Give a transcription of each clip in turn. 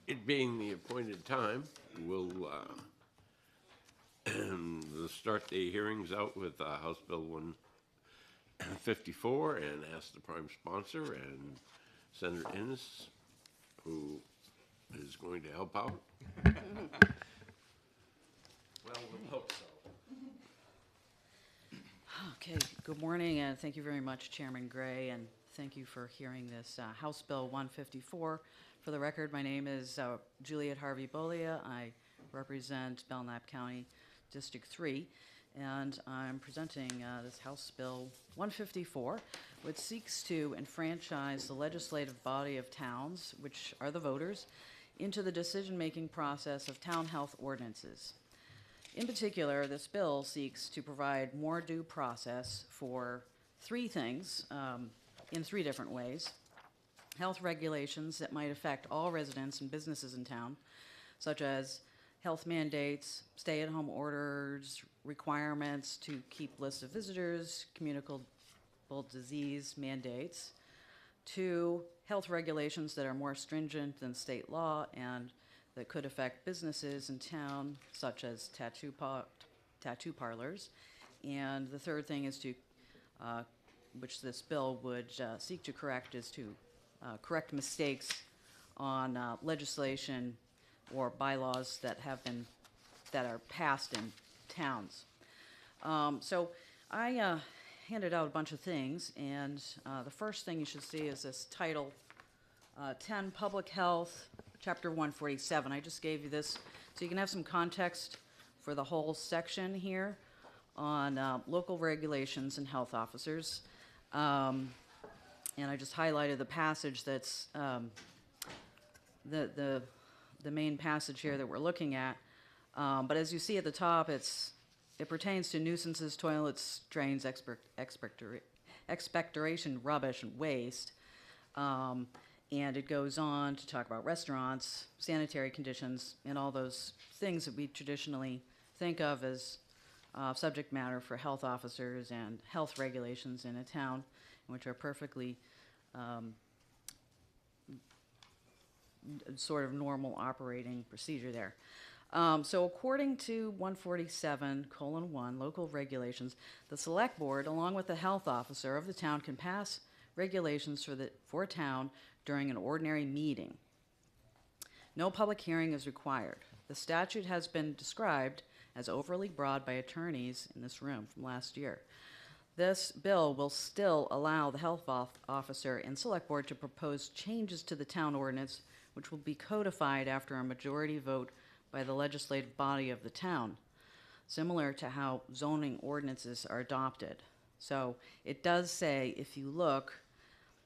It being the appointed time, we'll start the hearings out with House Bill 154 and ask the prime sponsor and Senator Innes, who is going to help out. Well, we hope so. Okay, good morning, and thank you very much, Chairman Gray, and thank you for hearing this House Bill 154. For the record, my name is Juliet Harvey Bolia. I represent Belknap County District 3, and I'm presenting this House Bill 154, which seeks to enfranchise the legislative body of towns, which are the voters, into the decision-making process of town health ordinances. In particular, this bill seeks to provide more due process for three things in three different ways. Health regulations that might affect all residents and businesses in town, such as health mandates, stay-at-home orders, requirements to keep lists of visitors, communicable disease mandates. Two, health regulations that are more stringent than state law and that could affect businesses in town, such as tattoo parlors. And the third thing is to, which this bill would seek to correct, is to correct mistakes on legislation or bylaws that are passed in towns. So I handed out a bunch of things, and the first thing you should see is this title, 10 Public Health, Chapter 147. I just gave you this so you can have some context for the whole section here on local regulations and health officers. And I just highlighted the passage that's the main passage here that we're looking at. But as you see at the top, it pertains to nuisances, toilets, drains, expectoration, rubbish, and waste. And it goes on to talk about restaurants, sanitary conditions, and all those things that we traditionally think of as subject matter for health officers and health regulations in a town, which are perfectly sort of normal operating procedure there. So according to 147:1, local regulations, the select board, along with the health officer of the town, can pass regulations for a town during an ordinary meeting. No public hearing is required. The statute has been described as overly broad by attorneys in this room from last year. This bill will still allow the health officer and select board to propose changes to the town ordinance, which will be codified after a majority vote by the legislative body of the town, similar to how zoning ordinances are adopted. So it does say, if you look,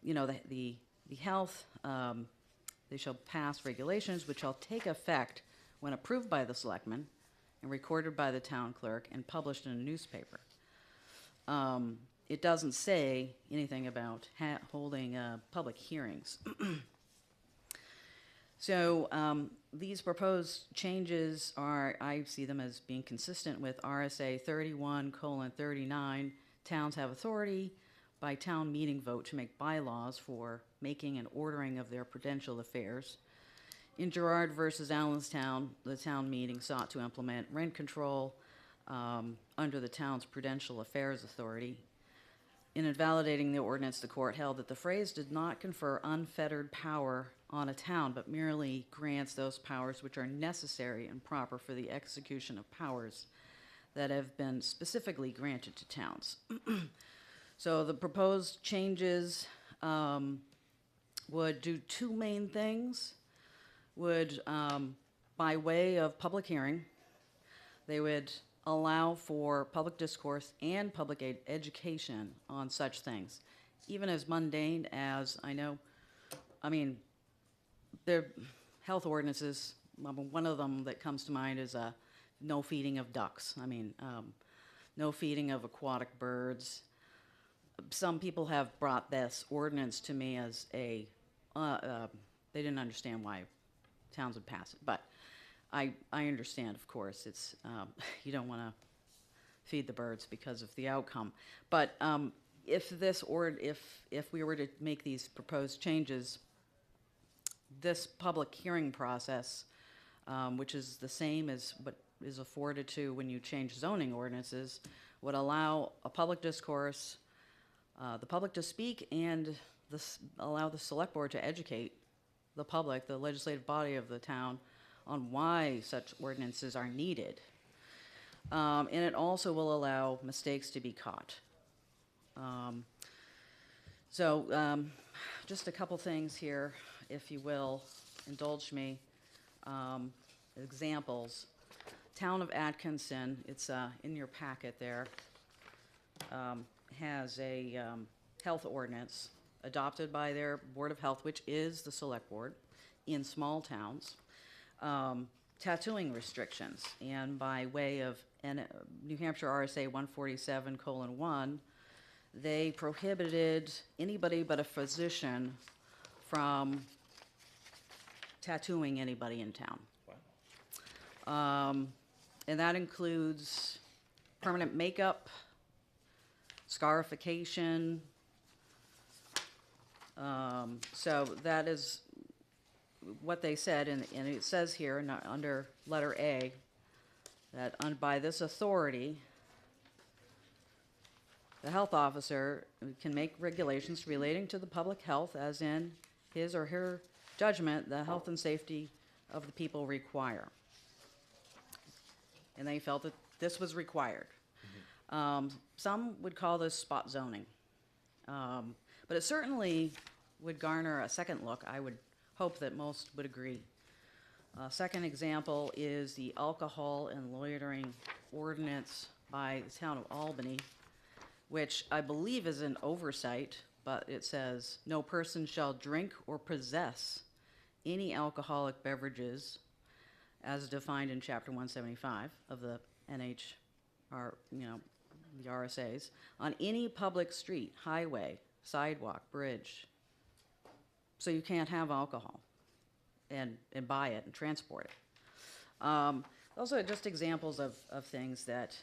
the health, they shall pass regulations which shall take effect when approved by the selectmen and recorded by the town clerk and published in a newspaper. It doesn't say anything about holding public hearings. So these proposed changes I see them as being consistent with RSA 31:39. Towns have authority by town meeting vote to make bylaws for making and ordering of their prudential affairs. In Girard versus Allenstown, the town meeting sought to implement rent control under the town's prudential affairs authority. In invalidating the ordinance, the court held that the phrase did not confer unfettered power on a town, but merely grants those powers which are necessary and proper for the execution of powers that have been specifically granted to towns. So the proposed changes would do two main things. By way of public hearing, they would allow for public discourse and public education on such things, even as mundane as their health ordinances. One of them that comes to mind is no feeding of ducks. No feeding of aquatic birds. Some people have brought this ordinance to me as they didn't understand why towns would pass it, but I understand, of course, it's you don't want to feed the birds because of the outcome. But if we were to make these proposed changes, this public hearing process, which is the same as what is afforded to when you change zoning ordinances, would allow a public discourse, the public to speak, and allow the select board to educate the public, the legislative body of the town, on why such ordinances are needed. And it also will allow mistakes to be caught. Just a couple things here, if you will, indulge me. Examples. Town of Atkinson, it's in your packet there, has a health ordinance adopted by their Board of Health, which is the select board in small towns, tattooing restrictions. And by way of New Hampshire RSA 147:1, they prohibited anybody but a physician from tattooing anybody in town. And that includes permanent makeup, scarification. So that is what they said, and it says here under letter A that by this authority, the health officer can make regulations relating to the public health as in his or her judgment the health and safety of the people require. And they felt that this was required. Some would call this spot zoning. But it certainly would garner a second look. I would hope that most would agree. Second example is the alcohol and loitering ordinance by the town of Albany, which I believe is an oversight, but it says, no person shall drink or possess any alcoholic beverages as defined in Chapter 175 of the NHR, the RSAs, on any public street, highway, sidewalk, bridge. So you can't have alcohol and buy it and transport it. Those are just examples of things that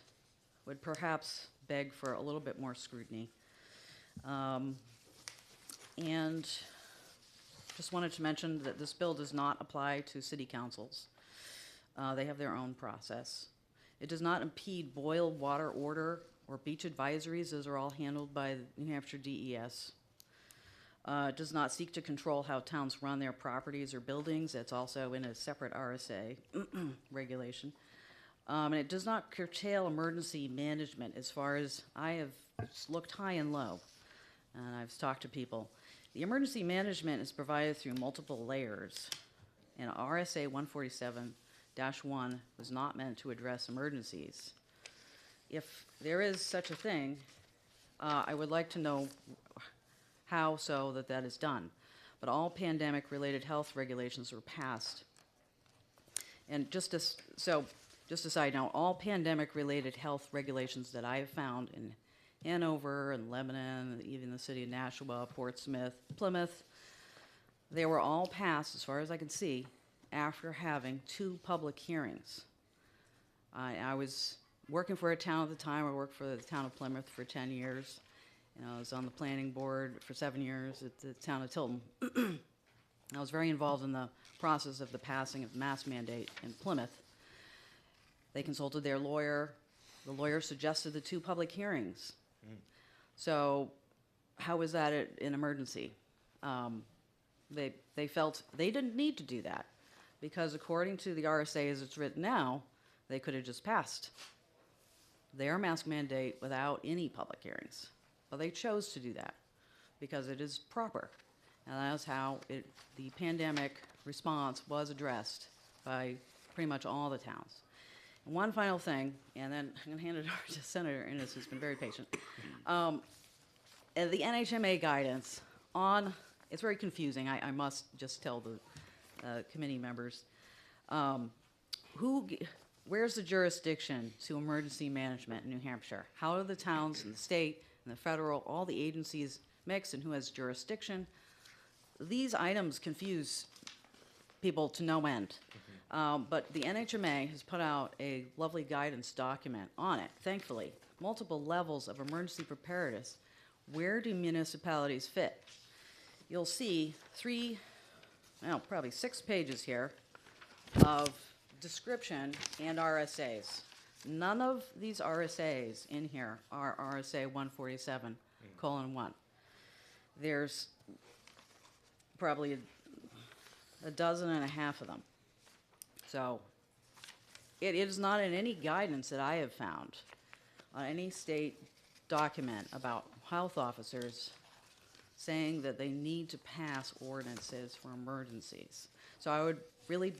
would perhaps beg for a little bit more scrutiny. And just wanted to mention that this bill does not apply to city councils. They have their own process. It does not impede boil water order or beach advisories. Those are all handled by the New Hampshire DES. It does not seek to control how towns run their properties or buildings. It's also in a separate RSA regulation. And it does not curtail emergency management. As far as I have looked high and low, and I've talked to people, the emergency management is provided through multiple layers. And RSA 147-1 was not meant to address emergencies. If there is such a thing, I would like to know how so that is done. But all pandemic-related health regulations were passed. And just a side note, all pandemic-related health regulations that I have found in Hanover and Lebanon, even the city of Nashua, Portsmouth, Plymouth, they were all passed, as far as I can see, after having 2 public hearings. I was working for a town at the time. I worked for the town of Plymouth for 10 years. I was on the planning board for 7 years at the town of Tilton. I was very involved in the process of the passing of the mask mandate in Plymouth. They consulted their lawyer. The lawyer suggested the 2 public hearings. So how was that an emergency? They felt they didn't need to do that because according to the RSA as it's written now, they could have just passed their mask mandate without any public hearings. But they chose to do that because it is proper. And that's how the pandemic response was addressed by pretty much all the towns. And one final thing, and then I'm going to hand it over to Senator Innes, who's been very patient. The NHMA guidance it's very confusing. I must just tell the committee members. Where's the jurisdiction to emergency management in New Hampshire? How are the towns and the state and the federal, all the agencies mixed, and who has jurisdiction? These items confuse people to no end. But the NHMA has put out a lovely guidance document on it, thankfully. Multiple levels of emergency preparedness. Where do municipalities fit? You'll see 3 well, probably 6 pages here of description and RSAs. None of these RSAs in here are RSA 147:1. There's probably a dozen and a half of them. So it is not in any guidance that I have found on any state document about health officers saying that they need to pass ordinances for emergencies. So I would really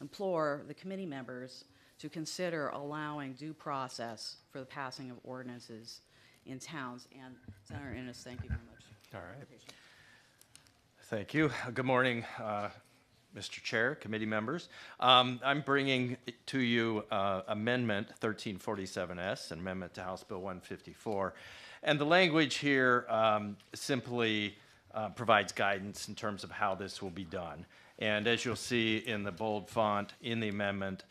implore the committee members to consider allowing due process for the passing of ordinances in towns. And Senator Innes, thank you very much. All right. Thank you. Good morning, Mr. Chair, committee members. I'm bringing to you Amendment 1347S, an amendment to House Bill 154. And the language here simply provides guidance in terms of how this will be done. And as you'll see in the bold font in the amendment,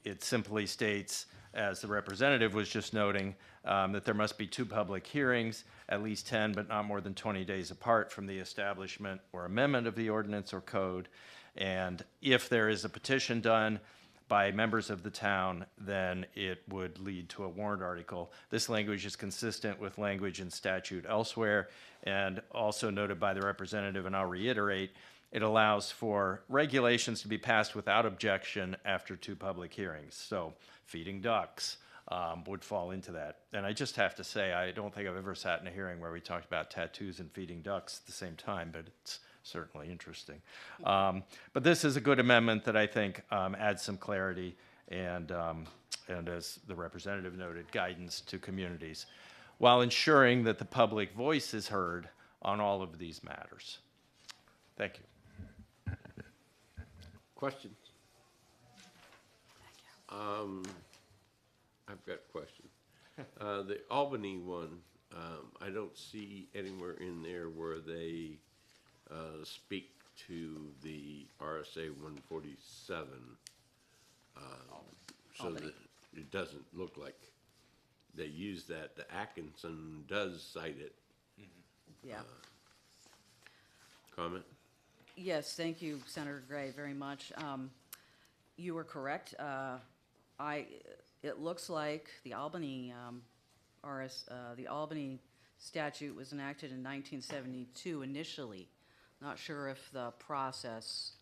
it simply states, as the representative was just noting, that there must be 2 public hearings, at least 10, but not more than 20 days apart from the establishment or amendment of the ordinance or code. And if there is a petition done by members of the town, then it would lead to a warrant article. This language is consistent with language in statute elsewhere, and also noted by the representative, and I'll reiterate, it allows for regulations to be passed without objection after 2 public hearings. So feeding ducks would fall into that. And I just have to say, I don't think I've ever sat in a hearing where we talked about tattoos and feeding ducks at the same time, but it's certainly interesting. But this is a good amendment that I think adds some clarity and as the representative noted, guidance to communities, while ensuring that the public voice is heard on all of these matters. Thank you. Questions? I've got questions. The Albany one, I don't see anywhere in there where they speak to the RSA 147. So Albany. that it doesn't look like they use that. The Atkinson does cite it. Yeah. Comment? Yes, thank you, Senator Gray, very much. You were correct. It looks like the Albany the Albany statute was enacted in 1972 initially. Not sure if the process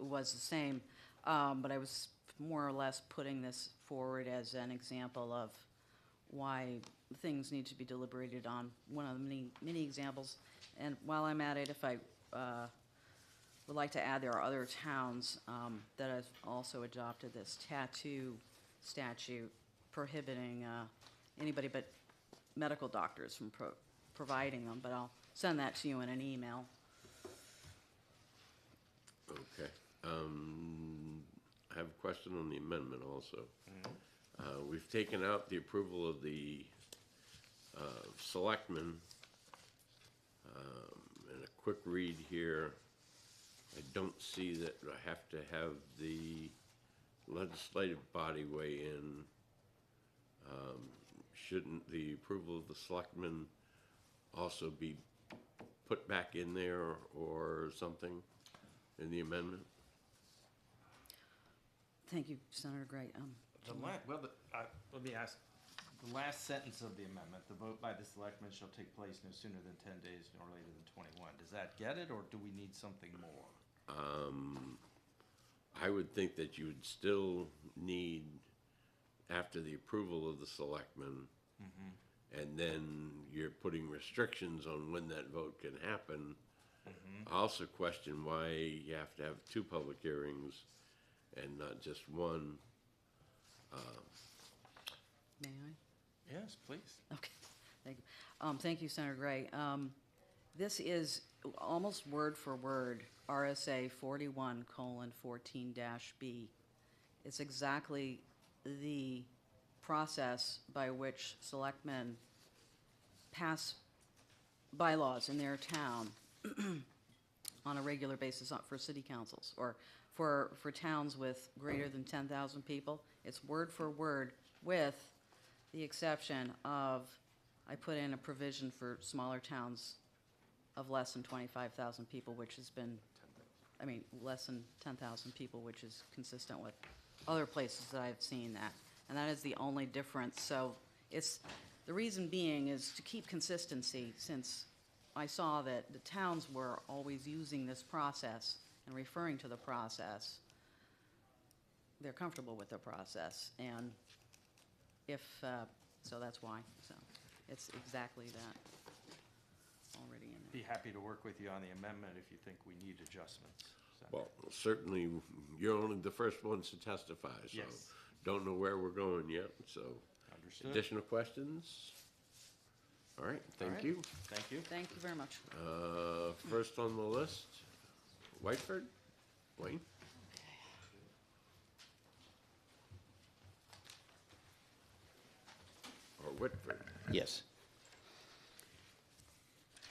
was the same, but I was more or less putting this forward as an example of why things need to be deliberated on. One of the many examples. And while I'm at it, if I would like to add, there are other towns that have also adopted this tattoo statute prohibiting anybody but medical doctors from providing them, but I'll send that to you in an email. Okay. I have a question on the amendment also. We've taken out the approval of the selectmen. And a quick read here, I don't see that I have to have the legislative body weigh in. Shouldn't the approval of the selectmen also be put back in there or something in the amendment? Thank you, Senator Gray. Let me ask, the last sentence of the amendment, the vote by the selectmen shall take place no sooner than 10 days nor later than 21. Does that get it, or do we need something more? I would think that you would still need, after the approval of the selectmen, and then you're putting restrictions on when that vote can happen. I also question why you have to have 2 public hearings and not just one. May I? Yes, please. Okay, thank you. Thank you, Senator Gray. This is almost word for word RSA 41:14-B. It's exactly the process by which selectmen pass bylaws in their town on a regular basis for city councils or for towns with greater than 10,000 people. It's word for word, with the exception of, I put in a provision for smaller towns of less than 25,000 people, which has been, I mean, less than 10,000 people, which is consistent with other places that I've seen that. And that is the only difference. So it's, the reason being is to keep consistency, since I saw that the towns were always using this process and referring to the process. They're comfortable with the process, and if, so that's why. So it's exactly that already in there. Be happy to work with you on the amendment if you think we need adjustments. So, Well, certainly, you're only the first ones to testify, so Yes. don't know where we're going yet, so. Understood. Additional questions? All right, All thank right. you. Thank you. Thank you very much. First on the list, Whiteford, Wayne? Or Whitford? Yes.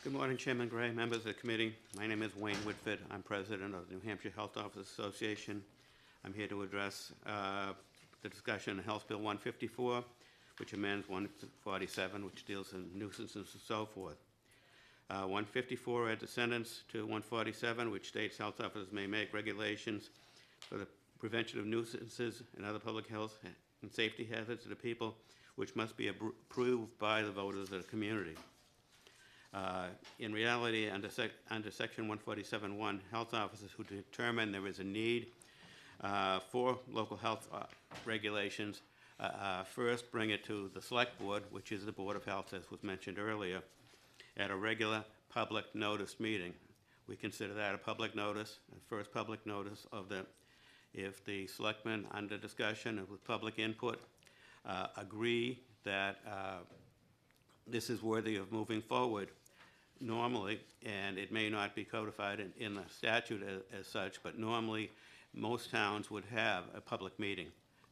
Good morning, Chairman Gray, members of the committee. My name is Wayne Whitford. I'm president of the New Hampshire Health Officers Association. I'm here to address the discussion of House Bill 154, which amends 147, which deals in nuisances and so forth. 154 adds a sentence to 147, which states health officers may make regulations for the prevention of nuisances and other public health and safety hazards to the people, which must be approved by the voters of the community. In reality, under Section 147.1, health officers who determine there is a need for local health regulations first bring it to the Select Board, which is the Board of Health, as was mentioned earlier, at a regular public notice meeting. We consider that a public notice, a first public notice of the, if the selectmen under discussion and with public input agree that this is worthy of moving forward, normally, and it may not be codified in the statute as such, but normally most towns would have a public meeting.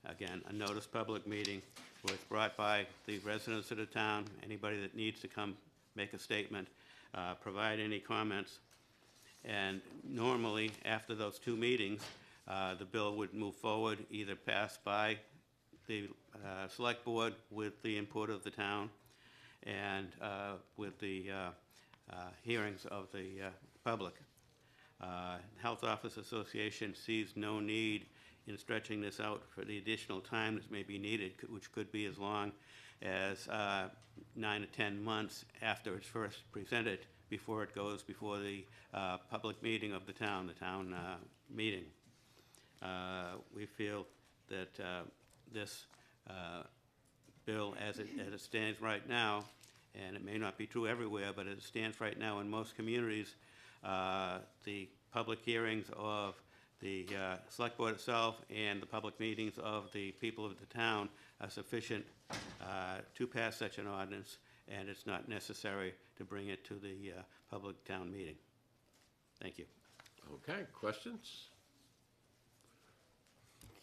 Again, a notice public meeting where it's brought by the residents of the town, anybody that needs to come make a statement, provide any comments. And normally, after those two meetings, the bill would move forward, either passed by the select board with the input of the town and with the hearings of the public. Health Office Association sees no need in stretching this out for the additional time that may be needed, which could be as long as 9 to 10 months after it's first presented before it goes before the public meeting of the town meeting. We feel that this bill, as it stands right now, and it may not be true everywhere, but as it stands right now in most communities, the public hearings of the select board itself and the public meetings of the people of the town are sufficient to pass such an ordinance, and it's not necessary to bring it to the public town meeting. Thank you. Okay, questions?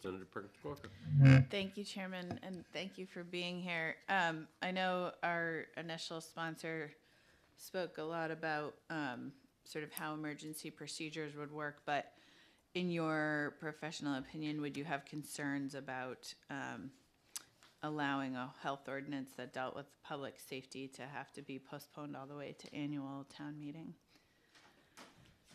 Senator Perkins Corker. Thank you, Chairman, and thank you for being here. I know our initial sponsor spoke a lot about sort of how emergency procedures would work, but in your professional opinion, would you have concerns about allowing a health ordinance that dealt with public safety to have to be postponed all the way to annual town meeting?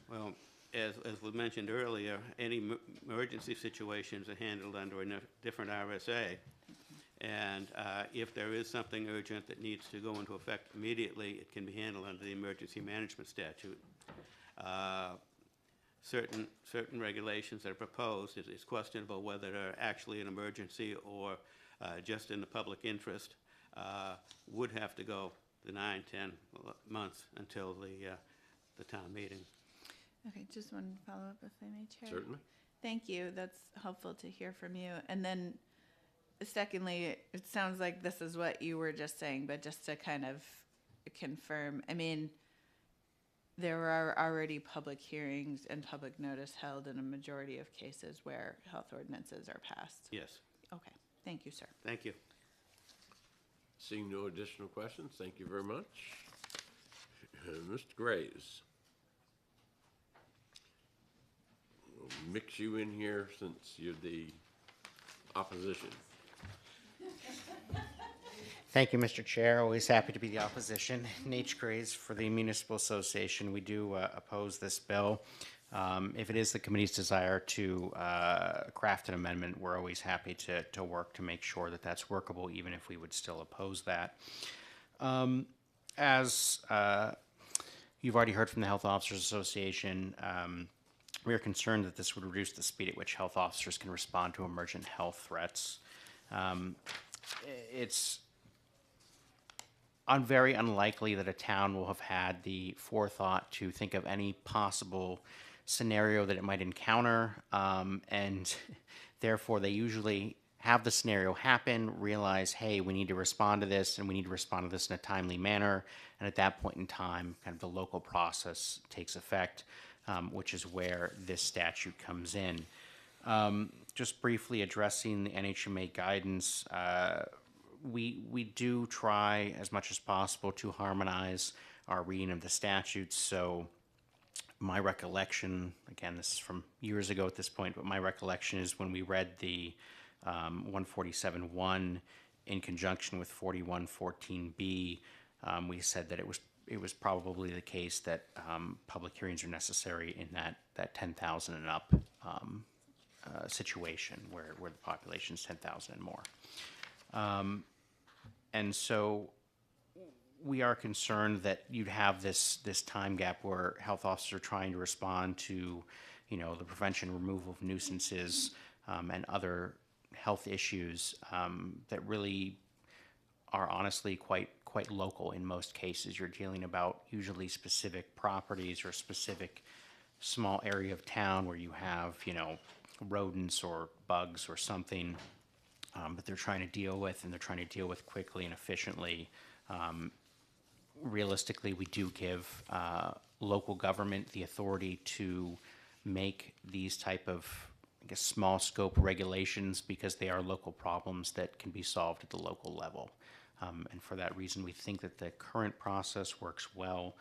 Well, as was mentioned earlier, any emergency situations are handled under a different RSA. And if there is something urgent that needs to go into effect immediately, it can be handled under the emergency management statute. Certain regulations that are proposed, it's questionable whether they're actually an emergency or just in the public interest, would have to go the 9, 10 months until the town meeting. Okay, just one follow-up if I may, Chair. Certainly. Thank you. That's helpful to hear from you. And then secondly, it sounds like this is what you were just saying, but just to kind of confirm, I mean, there are already public hearings and public notice held in a majority of cases where health ordinances are passed. Yes, Okay, thank you, sir. thank you. Seeing no additional questions, thank you very much. Mr. Graves. We'll mix you in here since you're the opposition. Thank you, Mr. Chair. Always happy to be the opposition. Nate Graves for the Municipal Association. We do oppose this bill. If it is the committee's desire to craft an amendment, we're always happy to work to make sure that that's workable, even if we would still oppose that. As you've already heard from the Health Officers Association, we are concerned that this would reduce the speed at which health officers can respond to emergent health threats. It's very unlikely that a town will have had the forethought to think of any possible scenario that it might encounter, and therefore they usually have the scenario happen, realize, hey, we need to respond to this, and we need to respond to this in a timely manner, and at that point in time, kind of the local process takes effect, which is where this statute comes in. Just briefly addressing the NHMA guidance, we do try as much as possible to harmonize our reading of the statutes. So my recollection, again, this is from years ago at this point, but my recollection is when we read the 147.1 in conjunction with 4114B, we said that it was probably the case that public hearings are necessary in that 10,000 and up situation where the population is 10,000 and more. And so we are concerned that you'd have this time gap where health officers are trying to respond to, the prevention, removal of nuisances, and other health issues that really are honestly quite local in most cases. You're dealing about usually specific properties or specific small area of town where you have, rodents or bugs or something that they're trying to deal with, and they're trying to deal with quickly and efficiently. Realistically, we do give local government the authority to make these type of, small scope regulations because they are local problems that can be solved at the local level. And for that reason, we think that the current process works well.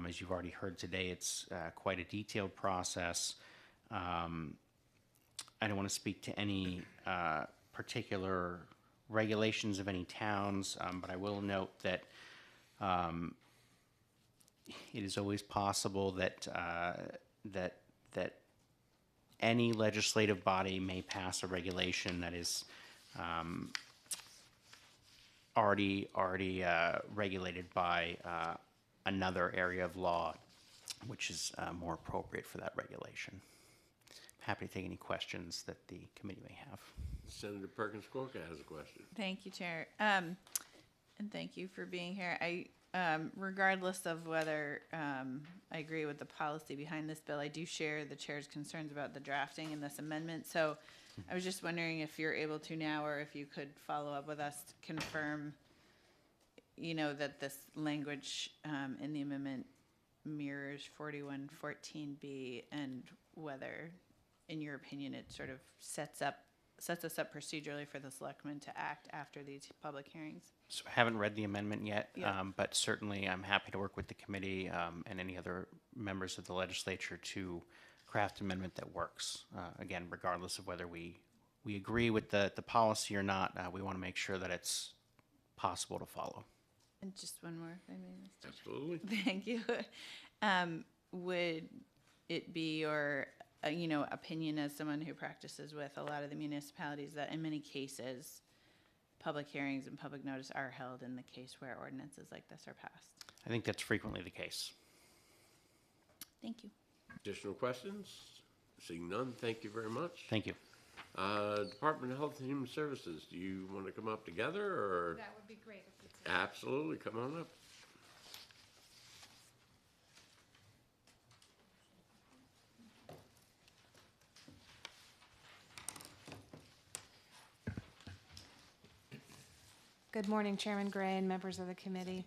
As you've already heard today, it's quite a detailed process. I don't want to speak to any particular regulations of any towns, but I will note that it is always possible that that any legislative body may pass a regulation that is already regulated by another area of law, which is more appropriate for that regulation. Happy to take any questions that the committee may have. Senator Perkins Corca has a question. Thank you, Chair. And thank you for being here. Regardless of whether I agree with the policy behind this bill, I do share the Chair's concerns about the drafting in this amendment. So I was just wondering if you're able to now, or if you could follow up with us to confirm, that this language in the amendment mirrors 4114B, and whether, in your opinion, it sort of sets us up procedurally for the selectmen to act after these public hearings. So I haven't read the amendment yet, Yeah. but certainly I'm happy to work with the committee and any other members of the legislature to craft an amendment that works. Again, regardless of whether we agree with the policy or not, we want to make sure that it's possible to follow. And just one more, if I may, Mr. Absolutely. Thank you. Would it be your, opinion as someone who practices with a lot of the municipalities that in many cases, public hearings and public notice are held in the case where ordinances like this are passed? I think that's frequently the case. Thank you. Additional questions? Seeing none, thank you very much. Thank you. Department of Health and Human Services, do you want to come up together, or? That would be great if we could. Absolutely, come on up. Good morning, Chairman Gray and members of the committee.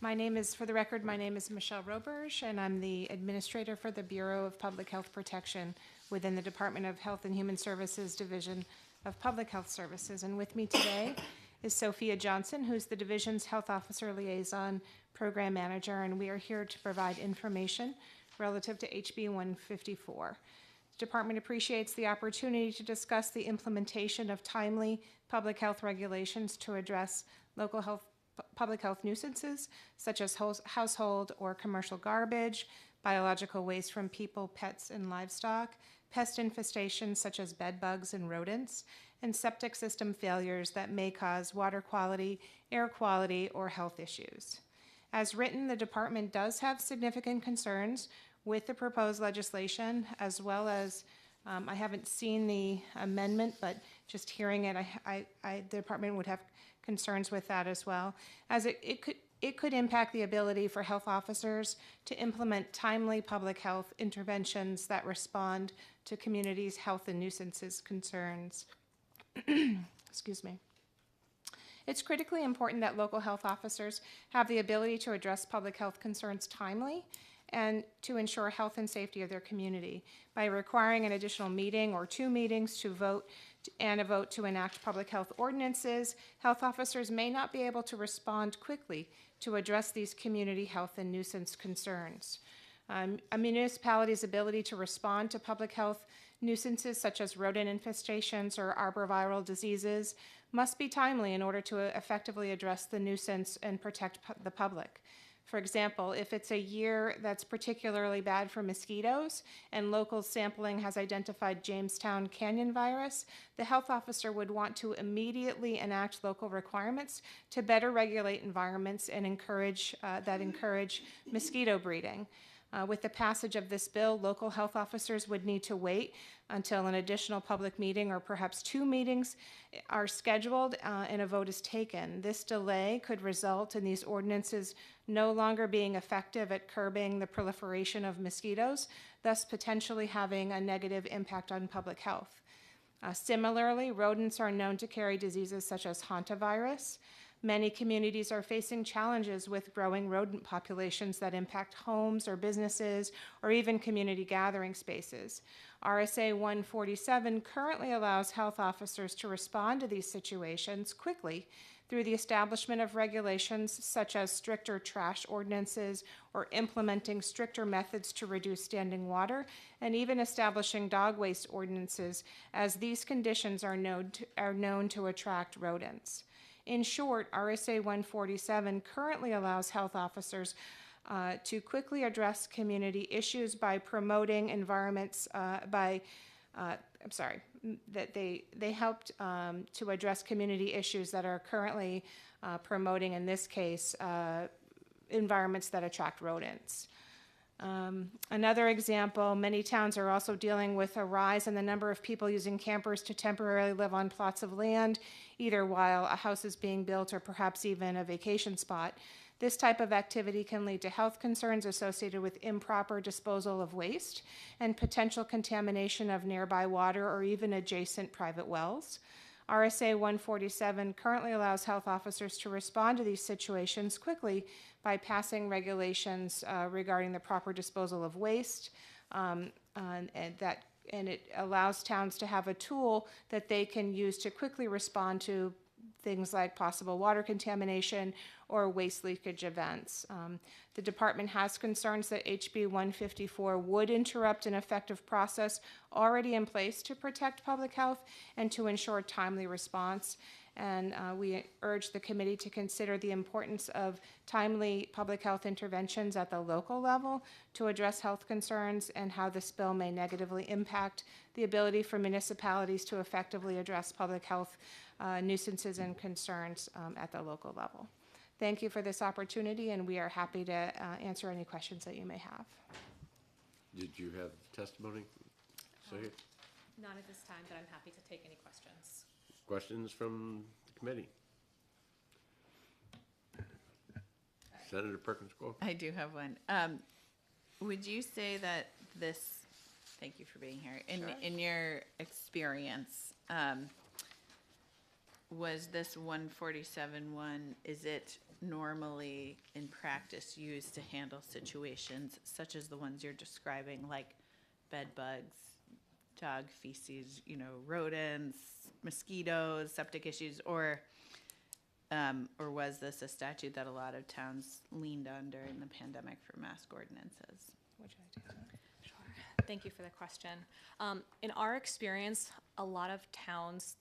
For the record, my name is Michelle Roberge, and I'm the administrator for the Bureau of Public Health Protection within the Department of Health and Human Services Division of Public Health Services. And with me today is Sophia Johnson, who's the division's Health Officer Liaison Program Manager, and we are here to provide information relative to HB 154. The department appreciates the opportunity to discuss the implementation of timely public health regulations to address local health public health nuisances, such as household or commercial garbage, biological waste from people, pets, and livestock, pest infestations such as bed bugs and rodents, and septic system failures that may cause water quality, air quality, or health issues. As written, the department does have significant concerns with the proposed legislation, as well as, I haven't seen the amendment, but just hearing it, the department would have concerns with that as well, as it could impact the ability for health officers to implement timely public health interventions that respond to communities' health and nuisances concerns. Excuse me. It's critically important that local health officers have the ability to address public health concerns timely and to ensure health and safety of their community. By requiring an additional meeting or 2 meetings to vote and a vote to enact public health ordinances, health officers may not be able to respond quickly to address these community health and nuisance concerns. A municipality's ability to respond to public health nuisances such as rodent infestations or arboviral diseases must be timely in order to effectively address the nuisance and protect the public. For example, if it's a year that's particularly bad for mosquitoes and local sampling has identified Jamestown Canyon virus, the health officer would want to immediately enact local requirements to better regulate environments and encourage mosquito breeding. With the passage of this bill, local health officers would need to wait until an additional public meeting or perhaps 2 meetings are scheduled and a vote is taken. This delay could result in these ordinances no longer being effective at curbing the proliferation of mosquitoes, thus potentially having a negative impact on public health. Similarly, rodents are known to carry diseases such as hantavirus. Many communities are facing challenges with growing rodent populations that impact homes or businesses or even community gathering spaces. RSA 147 currently allows health officers to respond to these situations quickly through the establishment of regulations such as stricter trash ordinances or implementing stricter methods to reduce standing water, and even establishing dog waste ordinances, as these conditions are known to attract rodents. In short, RSA 147 currently allows health officers to quickly address community issues by promoting environments that they helped to address community issues that are currently promoting, in this case, environments that attract rodents. Another example, many towns are also dealing with a rise in the number of people using campers to temporarily live on plots of land, either while a house is being built or perhaps even a vacation spot. This type of activity can lead to health concerns associated with improper disposal of waste and potential contamination of nearby water or even adjacent private wells. RSA 147 currently allows health officers to respond to these situations quickly by passing regulations regarding the proper disposal of waste, and it allows towns to have a tool that they can use to quickly respond to things like possible water contamination or waste leakage events. The department has concerns that HB 154 would interrupt an effective process already in place to protect public health and to ensure timely response. And we urge the committee to consider the importance of timely public health interventions at the local level to address health concerns and how this bill may negatively impact the ability for municipalities to effectively address public health nuisances and concerns at the local level. Thank you for this opportunity, and we are happy to answer any questions that you may have. Did you have testimony? Not at this time, but I'm happy to take any questions. Questions from the committee? Senator Perkins Cook? I do have one. Would you say that this, thank you for being here, in your experience, was this 147 one, is it normally in practice used to handle situations such as the ones you're describing, like bed bugs, dog feces, rodents, mosquitoes, septic issues, or was this a statute that a lot of towns leaned on during the pandemic for mask ordinances? Sure. Thank you for the question. In our experience, a lot of towns,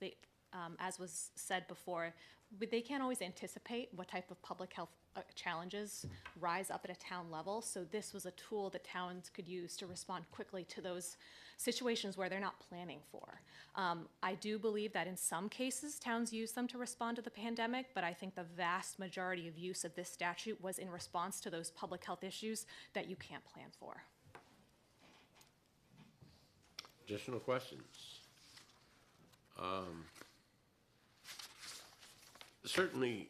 as was said before, but they can't always anticipate what type of public health challenges rise up at a town level. So this was a tool that towns could use to respond quickly to those situations where they're not planning for. I do believe that in some cases, towns use them to respond to the pandemic, but I think the vast majority of use of this statute was in response to those public health issues that you can't plan for. Additional questions? Certainly,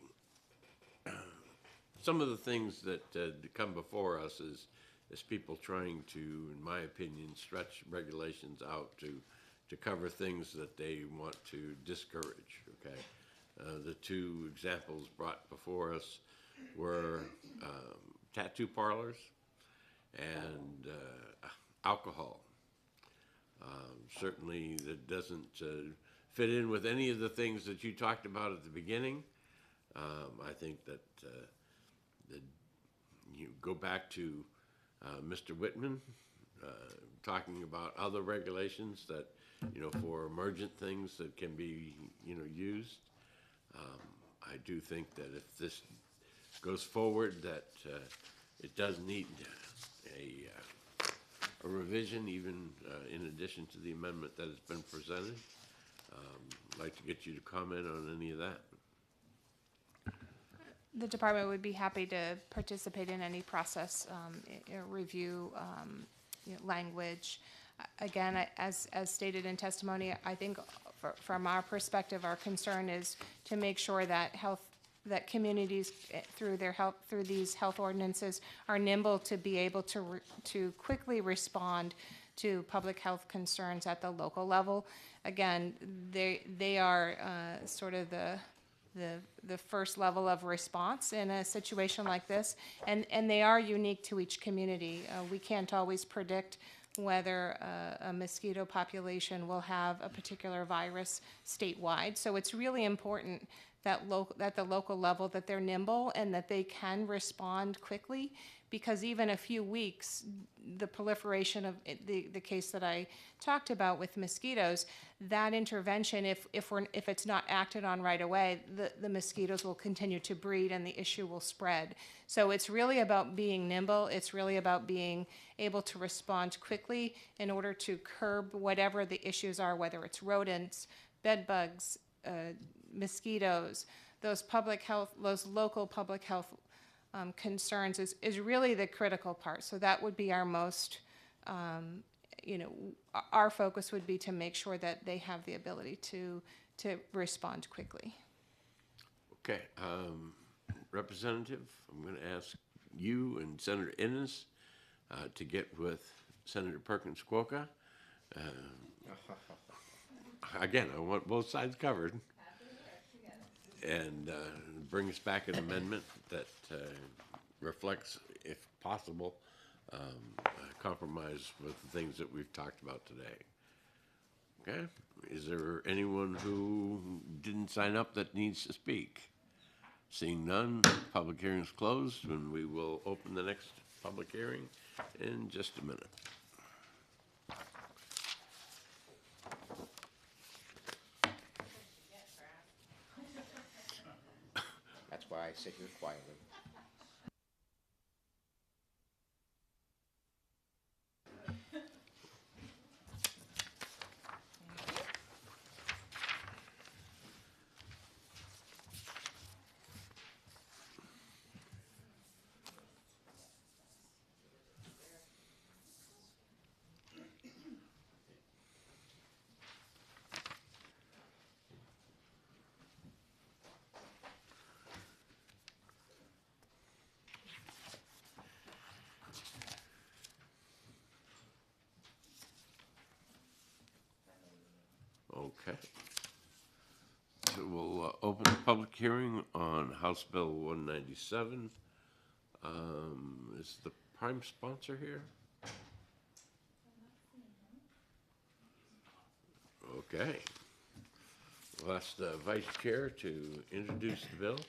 some of the things that come before us is people trying to, in my opinion, stretch regulations out to cover things that they want to discourage, okay? The two examples brought before us were tattoo parlors and alcohol. Certainly, that doesn't fit in with any of the things that you talked about at the beginning. I think that you go back to Mr. Whitman talking about other regulations that, for emergent things that can be, used. I do think that if this goes forward, that it does need a revision, even in addition to the amendment that has been presented. I'd like to get you to comment on any of that. The department would be happy to participate in any process, review, language. Again, as stated in testimony, I think from our perspective, our concern is to make sure that that communities through these health ordinances are nimble to be able to quickly respond to public health concerns at the local level. Again, they are sort of the first level of response in a situation like this, and they are unique to each community. We can't always predict whether a mosquito population will have a particular virus statewide. So it's really important that at the local level that they're nimble and that they can respond quickly, because even a few weeks, the proliferation of the case that I talked about with mosquitoes, that intervention, if it's not acted on right away, the mosquitoes will continue to breed and the issue will spread. So it's really about being nimble. It's really about being able to respond quickly in order to curb whatever the issues are, whether it's rodents, bed bugs, mosquitoes, those local public health concerns is really the critical part. So that would be our most, our focus would be to make sure that they have the ability to respond quickly. Okay, Representative, I'm going to ask you and Senator Innes to get with Senator Perkins Quokka. Again, I want both sides covered. And bring us back an amendment that reflects, if possible, a compromise with the things that we've talked about today. Okay? Is there anyone who didn't sign up that needs to speak? Seeing none, public hearing is closed, and we will open the next public hearing in just a minute. That's why I sit here quietly. Okay. So we'll open the public hearing on House Bill 197. Is the prime sponsor here? Okay. We'll ask the vice chair to introduce the bill.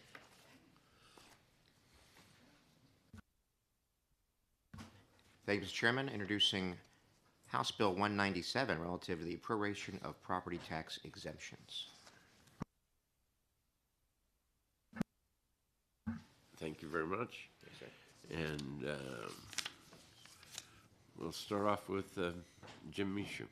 Thank you, Mr. Chairman. Introducing House Bill 197 relative to the proration of property tax exemptions. thank you very much. And we'll start off with Jim Mishu.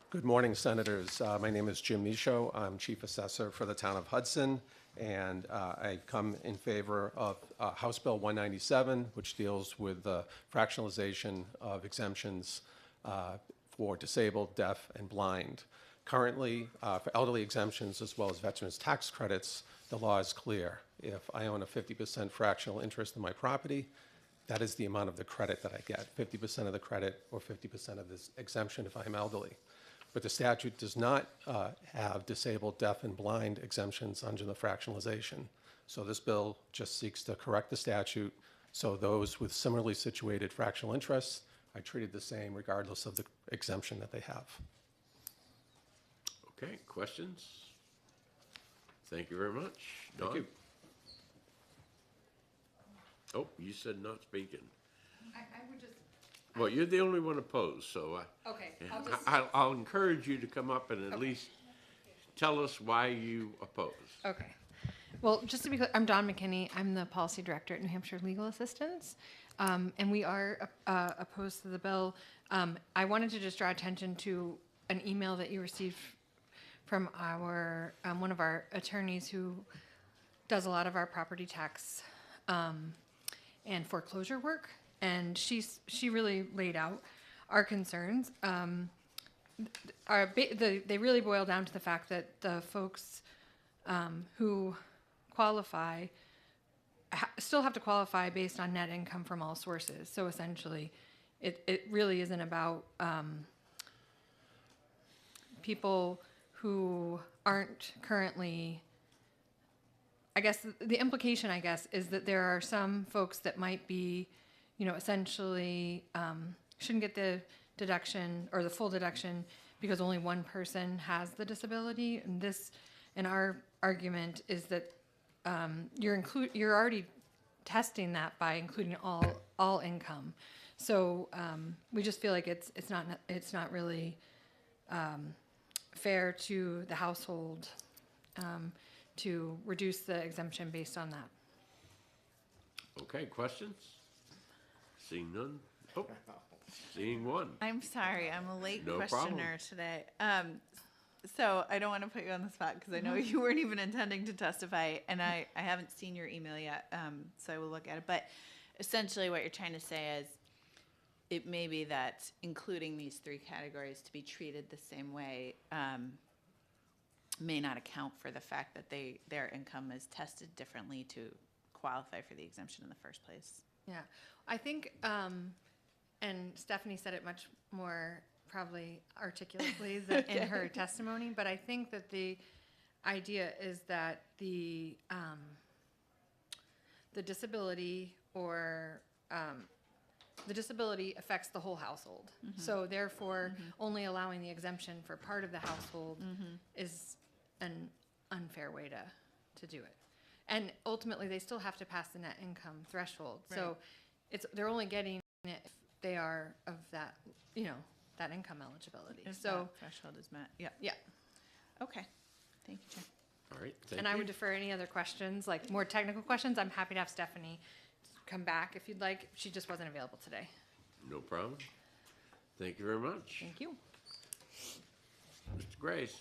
Good morning, Senators. My name is Jim Michaud. I'm Chief Assessor for the Town of Hudson, and I come in favor of House Bill 197, which deals with the fractionalization of exemptions for disabled, deaf, and blind. Currently, for elderly exemptions as well as veterans tax credits, the law is clear. If I own a 50% fractional interest in my property, that is the amount of the credit that I get, 50% of the credit or 50% of this exemption if I'm elderly. But the statute does not have disabled, deaf, and blind exemptions under the fractionalization. So this bill just seeks to correct the statute so those with similarly situated fractional interests are treated the same regardless of the exemption that they have. Okay, questions? Thank you very much. Thank Don? you. Oh, you said not speaking. I would just, Well, you're the only one opposed, so okay, I'll encourage you to come up and at least tell us why you oppose. okay. Well, just to be clear, I'm Dawn McKinney. I'm the policy director at New Hampshire Legal Assistance, and we are opposed to the bill. I wanted to just draw attention to an email that you received from our one of our attorneys who does a lot of our property tax and foreclosure work, and she really laid out our concerns. They really boil down to the fact that the folks who qualify still have to qualify based on net income from all sources. So essentially, it really isn't about people who aren't currently. I guess the implication, is that there are some folks that might be, essentially shouldn't get the deduction or the full deduction because only one person has the disability. And our argument is that you're already testing that by including all income. So we just feel like it's not really fair to the household to reduce the exemption based on that. Okay, questions? Seeing none? Oh, seeing one. I'm sorry, I'm a late No questioner today. So I don't want to put you on the spot because I know you weren't even intending to testify, and I haven't seen your email yet, so I will look at it. But essentially what you're trying to say is it may be that including these three categories to be treated the same way may not account for the fact that their income is tested differently to qualify for the exemption in the first place. Yeah, I think, and Stephanie said it much more probably articulately than in her testimony, but I think that the idea is that the disability or the disability affects the whole household. So therefore, only allowing the exemption for part of the household is an unfair way to do it. And ultimately, they still have to pass the net income threshold. So they're only getting it if they are of that, that income eligibility. If So that threshold is met. Yeah. yeah. Okay. Thank you, Jen. All right, thank And you. I would defer any other questions, like more technical questions. I'm happy to have Stephanie come back if you'd like. She just wasn't available today. No problem. Thank you very much. Thank you. Mr. Grace.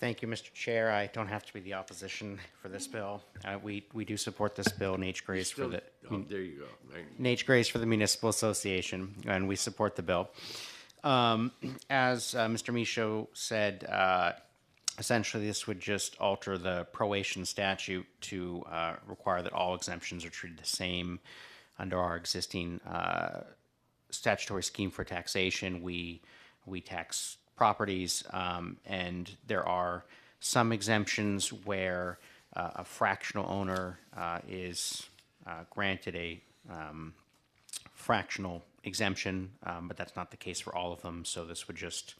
Thank you, Mr. Chair. I don't have to be the opposition for this bill. We do support this bill, Nate Grace for the There you go. Nate Grace for the Municipal Association, and we support the bill. As Mr. Michaud said, essentially this would just alter the proration statute to require that all exemptions are treated the same under our existing statutory scheme for taxation. We tax properties, and there are some exemptions where a fractional owner is granted a fractional exemption, but that's not the case for all of them. So this would just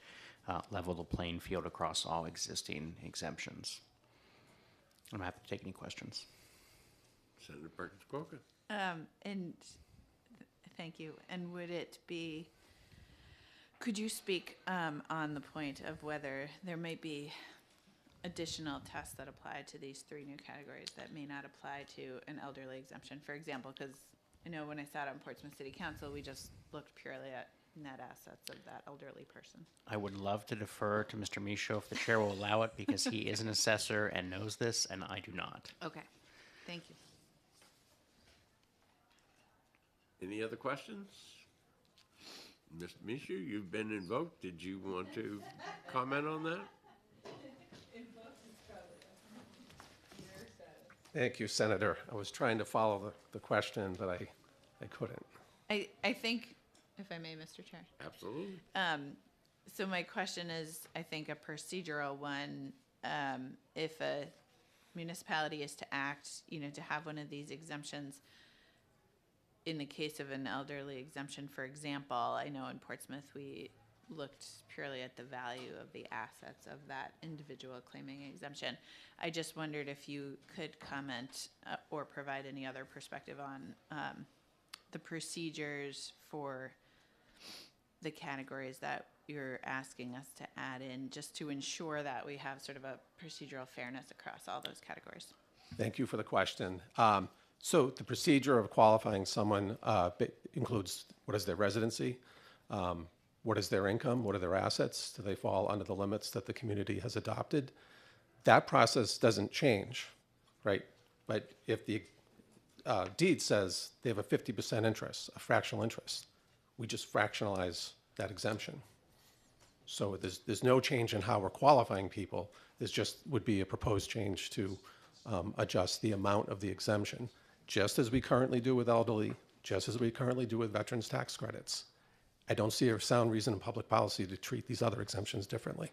level the playing field across all existing exemptions. I'm happy to take any questions. Senator Perkins Coker. Thank you. And would it be, could you speak on the point of whether there might be additional tests that apply to these three new categories that may not apply to an elderly exemption? For example, because I know when I sat on Portsmouth City Council, we just looked purely at net assets of that elderly person. I would love to defer to Mr. Michaud if the chair will allow it, because he is an assessor and knows this, and I do not. Okay, thank you. Any other questions? Mr. Michaud, you've been invoked. Did you want to comment on that? Thank you, Senator. I was trying to follow the question, but I couldn't. I think, if I may, Mr. Chair. Absolutely. So my question is, I think, a procedural one. If a municipality is to act, to have one of these exemptions, in the case of an elderly exemption, for example, I know in Portsmouth we looked purely at the value of the assets of that individual claiming exemption. I just wondered if you could comment or provide any other perspective on the procedures for the categories that you're asking us to add in, just to ensure that we have sort of a procedural fairness across all those categories. Thank you for the question. So the procedure of qualifying someone includes what is their residency, what is their income, what are their assets, do they fall under the limits that the community has adopted? That process doesn't change, right? But if the deed says they have a 50% interest, a fractional interest, we just fractionalize that exemption. So there's no change in how we're qualifying people. There's just would be a proposed change to adjust the amount of the exemption, just as we currently do with elderly, just as we currently do with veterans tax credits. I don't see a sound reason in public policy to treat these other exemptions differently.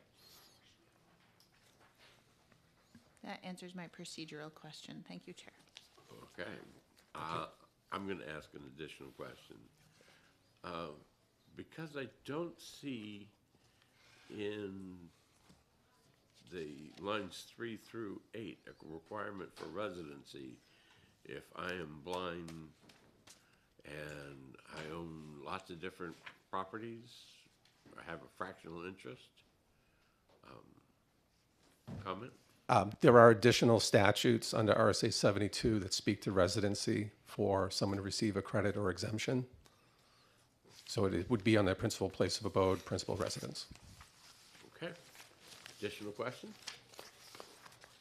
That answers my procedural question. Thank you, Chair. Okay. I'm going to ask an additional question. Because I don't see in the lines 3 through 8 a requirement for residency if I am blind and I own lots of different properties, I have a fractional interest. Comment? There are additional statutes under RSA 72 that speak to residency for someone to receive a credit or exemption. So it would be on their principal place of abode, principal residence. Okay. Additional questions?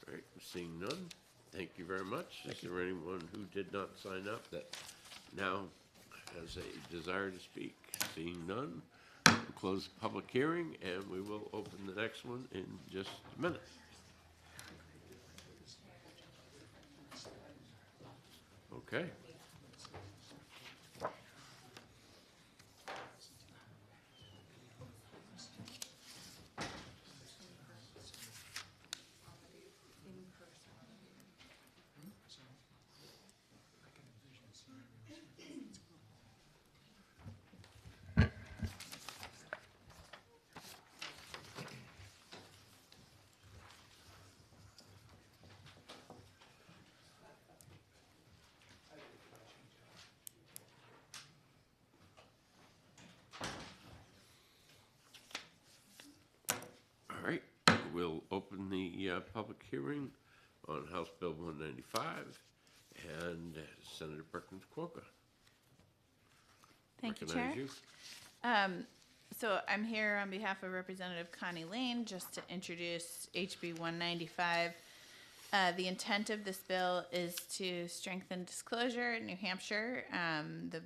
All right, seeing none, thank you very much. Is there anyone who did not sign up that now has a desire to speak? Seeing none, we'll close the public hearing and we will open the next one in just a minute. Okay. All right, we'll open the public hearing on House Bill 195 and Senator Perkins Quokka. Thank you, Recognize Chair. you. So I'm here on behalf of Representative Connie Lane just to introduce HB 195. The intent of this bill is to strengthen disclosure in New Hampshire. The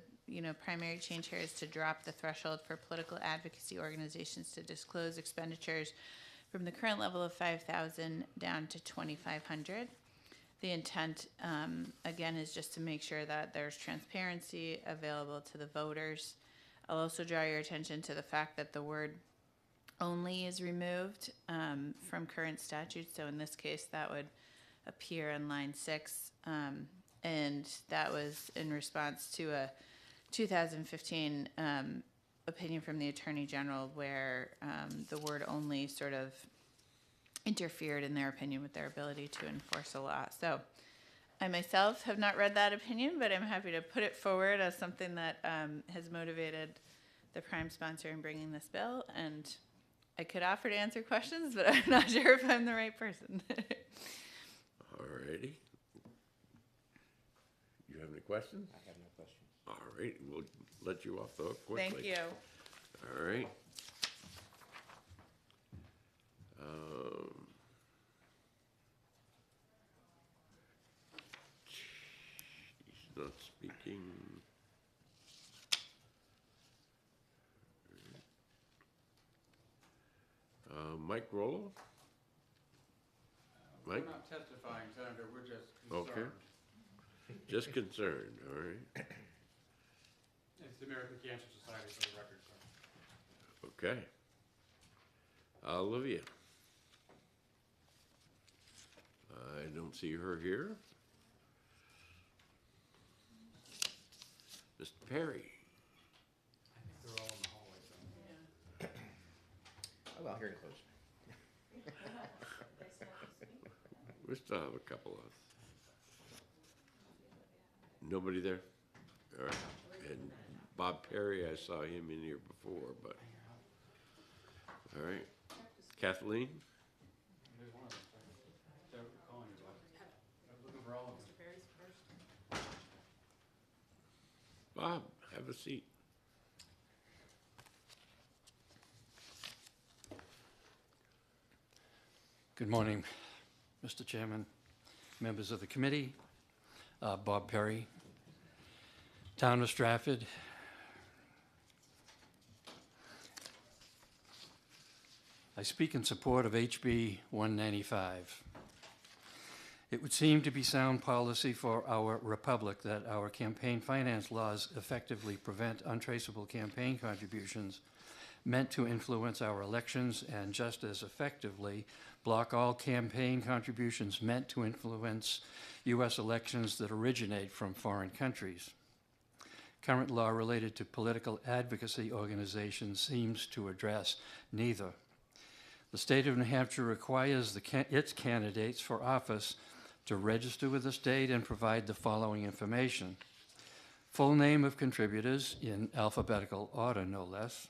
primary change here is to drop the threshold for political advocacy organizations to disclose expenditures from the current level of $5,000 down to $2,500. The intent, again, is just to make sure that there's transparency available to the voters. I'll also draw your attention to the fact that the word only is removed from current statutes. So in this case, that would appear in line 6. And that was in response to 2015 opinion from the Attorney General where the word only sort of interfered, in their opinion, with their ability to enforce a law. So I myself have not read that opinion, but I'm happy to put it forward as something that has motivated the prime sponsor in bringing this bill. And I could offer to answer questions, but I'm not sure if I'm the right person. All righty. You have any questions? I have no questions. All right, we'll let you off the hook quickly. Thank you. All right. Um, he's not speaking. Mike Rollo? Mike? We're not testifying, Senator, we're just Okay. concerned. Just concerned, all right. It's the American Cancer Society for the record, sir. Okay. Olivia? I don't see her here. Mr. Perry? I think they're all in the hallway, so. Oh, well, here it goes. We still have a couple of. Nobody there? All right. And Bob Perry, I saw him in here before, but. All right. Kathleen? There's one of them, sir. They're calling you, Bob. I'm looking for all of them. Bob, have a seat. Good morning, Mr. Chairman, members of the committee, Bob Perry, Town of Stratford. I speak in support of HB 195. It would seem to be sound policy for our republic that our campaign finance laws effectively prevent untraceable campaign contributions meant to influence our elections, and just as effectively block all campaign contributions meant to influence U.S. elections that originate from foreign countries. Current law related to political advocacy organizations seems to address neither. The state of New Hampshire requires its candidates for office to register with the state and provide the following information: full name of contributors in alphabetical order, no less,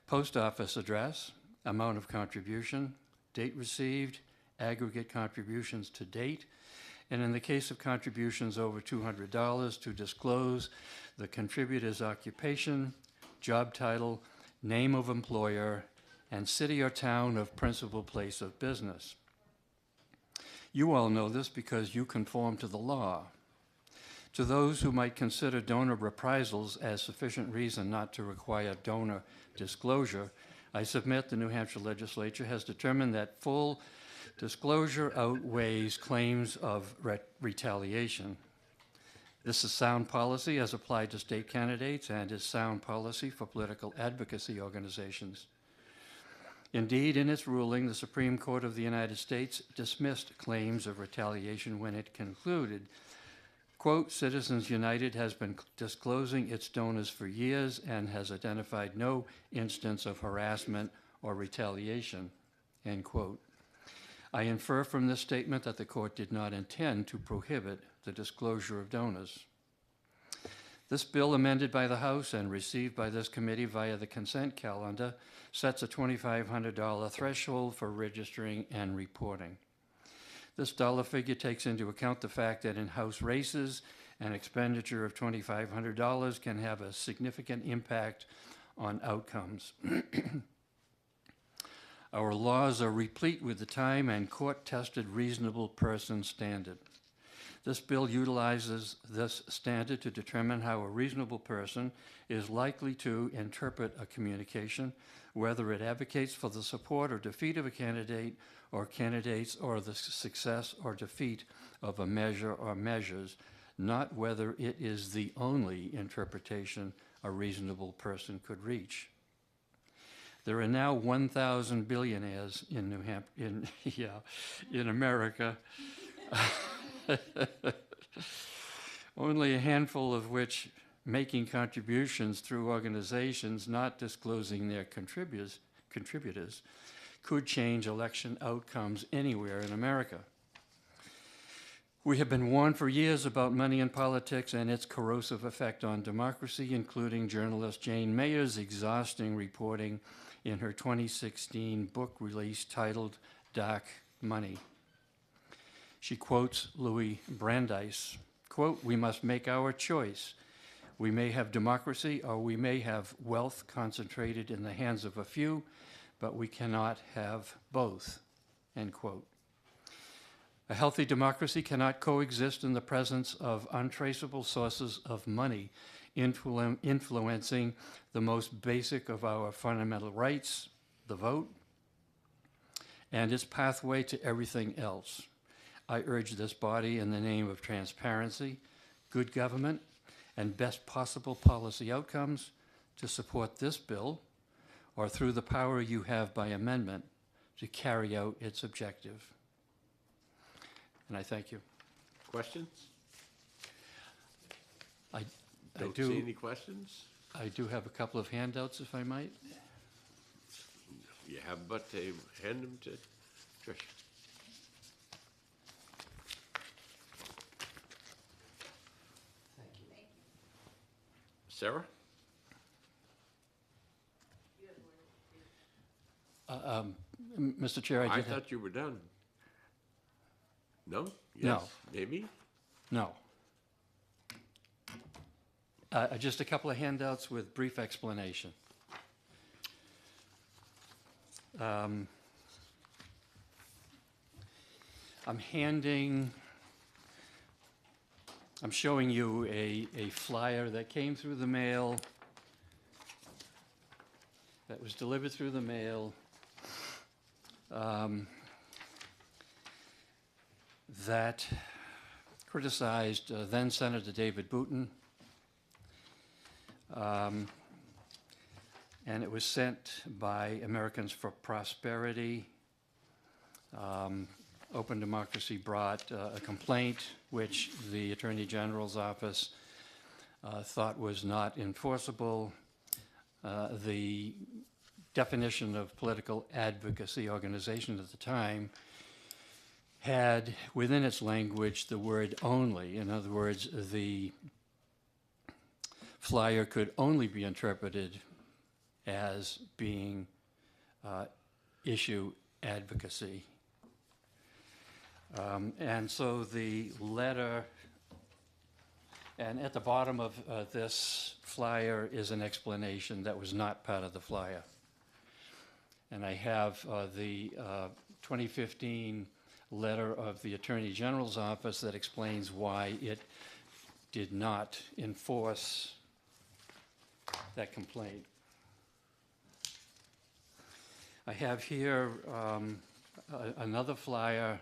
post office address, amount of contribution, date received, aggregate contributions to date, and in the case of contributions over $200, to disclose the contributor's occupation, job title, name of employer, and city or town of principal place of business. You all know this because you conform to the law. To those who might consider donor reprisals as sufficient reason not to require donor disclosure, I submit the New Hampshire legislature has determined that full disclosure outweighs claims of retaliation. This is sound policy as applied to state candidates and is sound policy for political advocacy organizations. Indeed, in its ruling, the Supreme Court of the United States dismissed claims of retaliation when it concluded, quote, Citizens United has been disclosing its donors for years and has identified no instance of harassment or retaliation, end quote. I infer from this statement that the court did not intend to prohibit the disclosure of donors. This bill, amended by the House and received by this committee via the consent calendar, sets a $2,500 threshold for registering and reporting. This dollar figure takes into account the fact that in House races, an expenditure of $2,500 can have a significant impact on outcomes. Our laws are replete with the time and court-tested reasonable person standard. This bill utilizes this standard to determine how a reasonable person is likely to interpret a communication, whether it advocates for the support or defeat of a candidate or candidates or the success or defeat of a measure or measures, not whether it is the only interpretation a reasonable person could reach. There are now 1,000 billionaires in New Hampshire, in America. Only a handful of which making contributions through organizations not disclosing their contributors could change election outcomes anywhere in America. We have been warned for years about money in politics and its corrosive effect on democracy, including journalist Jane Mayer's exhausting reporting in her 2016 book release titled Dark Money. She quotes Louis Brandeis, quote, "We must make our choice. We may have democracy or we may have wealth concentrated in the hands of a few, but we cannot have both," end quote. A healthy democracy cannot coexist in the presence of untraceable sources of money influencing the most basic of our fundamental rights, the vote, and its pathway to everything else. I urge this body in the name of transparency, good government, and best possible policy outcomes to support this bill, or through the power you have by amendment, to carry out its objective. And I thank you. Questions? I Don't see do, any questions? I do have a couple of handouts, if I might. You have but to hand them to Trish. Sarah? Mr. Chair, I I did have, thought you were done. No? No. Yes? Maybe? no. Just a couple of handouts with brief explanation. I'm showing you a flyer that came through the mail, that was delivered through the mail, that criticized then Senator David Booton. And it was sent by Americans for Prosperity. Open Democracy brought a complaint which the Attorney General's office thought was not enforceable. The definition of political advocacy organization at the time had within its language the word only. In other words, the flyer could only be interpreted as being issue advocacy. And so the letter, and at the bottom of this flyer is an explanation that was not part of the flyer. And I have the 2015 letter of the Attorney General's office that explains why it did not enforce that complaint. I have here another flyer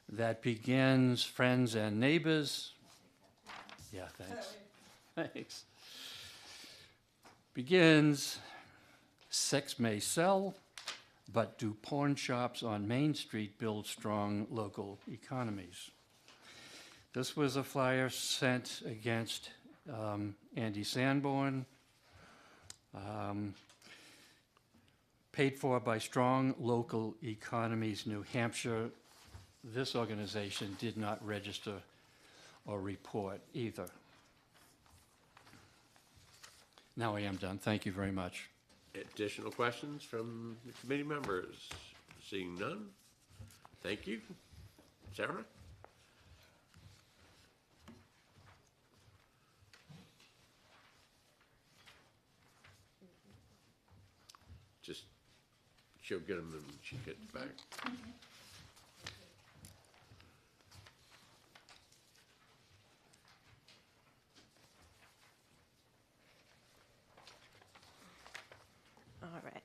that begins friends and neighbors. Yeah, thanks. Thanks. Begins, sex may sell, but do pawn shops on Main Street build strong local economies? This was a flyer sent against Andy Sanborn, paid for by Strong Local Economies New Hampshire. This organization did not register or report either. Now I am done. Thank you very much. Additional questions from the committee members? Seeing none? Thank you. Sarah? Just, she'll get them when she gets back. All right.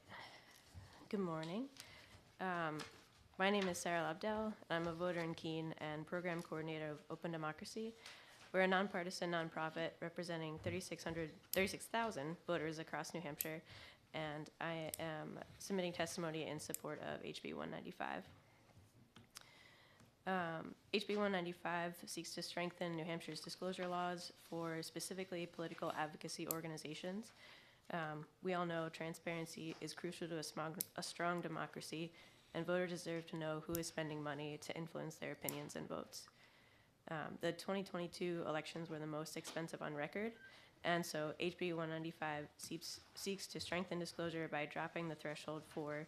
Good morning. My name is Sarah Labdell. I'm a voter in Keene and program coordinator of Open Democracy. We're a nonpartisan nonprofit representing 36,000 voters across New Hampshire, and I am submitting testimony in support of HB 195. HB 195 seeks to strengthen New Hampshire's disclosure laws for specifically political advocacy organizations. We all know transparency is crucial to a strong democracy, and voters deserve to know who is spending money to influence their opinions and votes. The 2022 elections were the most expensive on record, and so HB 195 seeks to strengthen disclosure by dropping the threshold for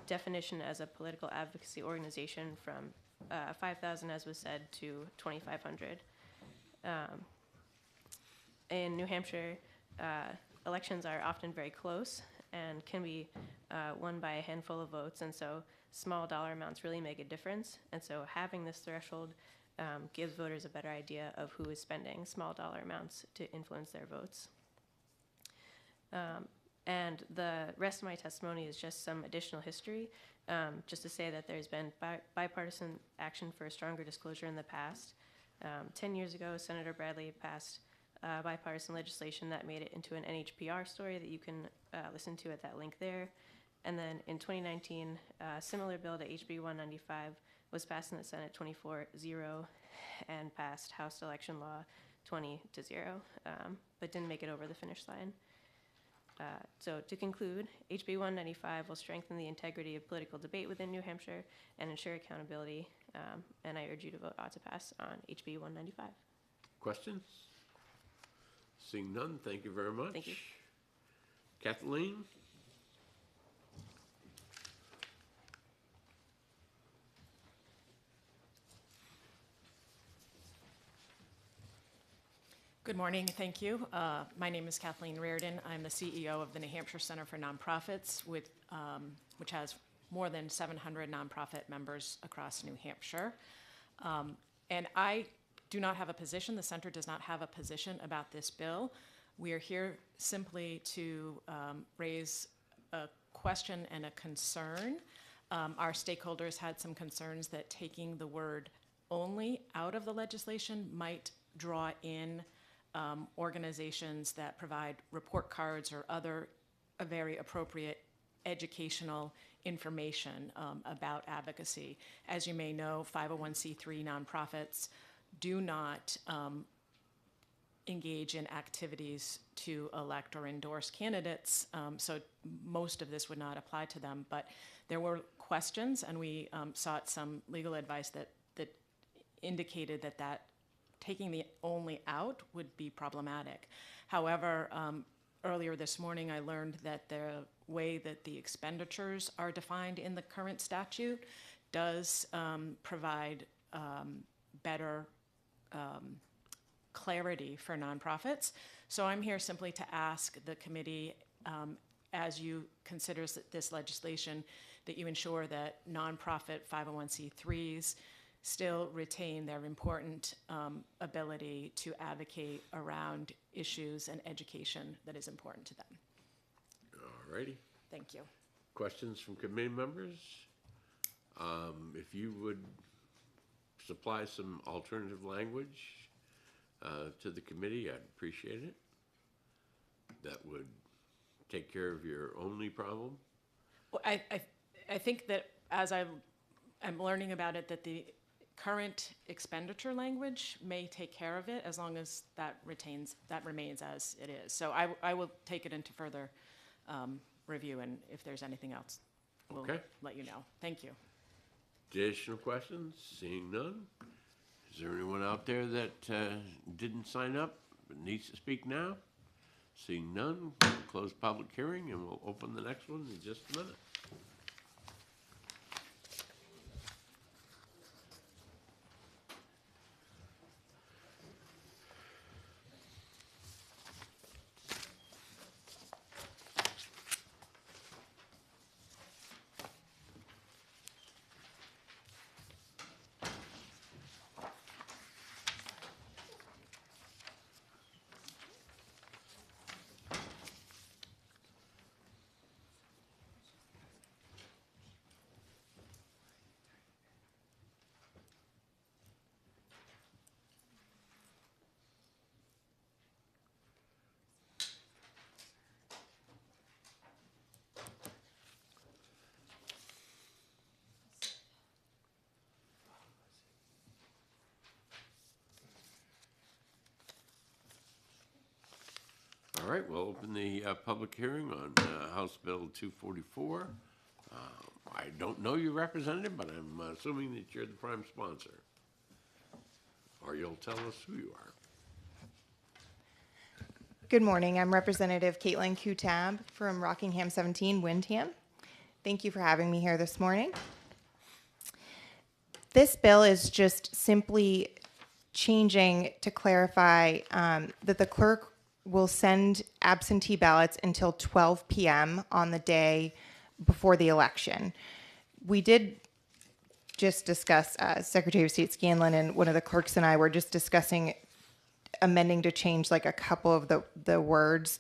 definition as a political advocacy organization from 5,000, as was said, to 2,500. In New Hampshire, elections are often very close and can be won by a handful of votes, and so small dollar amounts really make a difference. And so having this threshold gives voters a better idea of who is spending small dollar amounts to influence their votes. And the rest of my testimony is just some additional history, just to say that there's been bipartisan action for stronger disclosure in the past. 10 years ago, Senator Bradley passed bipartisan legislation that made it into an NHPR story that you can listen to at that link there. And then in 2019, a similar bill to HB 195 was passed in the Senate 24-0 and passed House Election Law 20-0, but didn't make it over the finish line. So to conclude, HB 195 will strengthen the integrity of political debate within New Hampshire and ensure accountability, and I urge you to vote ought to pass on HB 195. Questions? Seeing none, thank you very much. Thank you. Kathleen? Good morning, thank you. My name is Kathleen Reardon. I'm the CEO of the New Hampshire Center for Nonprofits, which has more than 700 nonprofit members across New Hampshire. And I do not have a position, the center does not have a position about this bill. We are here simply to raise a question and a concern. Our stakeholders had some concerns that taking the word only out of the legislation might draw in organizations that provide report cards or other very appropriate educational information about advocacy. As you may know, 501c3 nonprofits do not engage in activities to elect or endorse candidates, so most of this would not apply to them. But there were questions, and we sought some legal advice that indicated that taking the only out would be problematic. However, earlier this morning I learned that the way that the expenditures are defined in the current statute does provide better clarity for nonprofits. So I'm here simply to ask the committee, as you consider this legislation, that you ensure that nonprofit 501c3s still retain their important ability to advocate around issues and education that is important to them. All righty. Thank you. Questions from committee members? If you would supply some alternative language to the committee, I'd appreciate it. That would take care of your only problem. Well, I think that as I'm learning about it, that the current expenditure language may take care of it as long as that remains as it is. So I will take it into further review, and if there's anything else, we'll let you know. Thank you. Additional questions? Seeing none. Is there anyone out there that didn't sign up but needs to speak now? Seeing none, we'll close public hearing and we'll open the next one in just a minute. right, we'll open the public hearing on House Bill 244. I don't know your representative, but I'm assuming that you're the prime sponsor. Or you'll tell us who you are. Good morning. I'm Representative Caitlin Kutab from Rockingham 17, Windham. Thank you for having me here this morning. This bill is just simply changing to clarify that the clerk will send absentee ballots until 12 p.m. on the day before the election. We did just discuss, Secretary of State Scanlon and one of the clerks and I were just discussing amending to change like a couple of the words.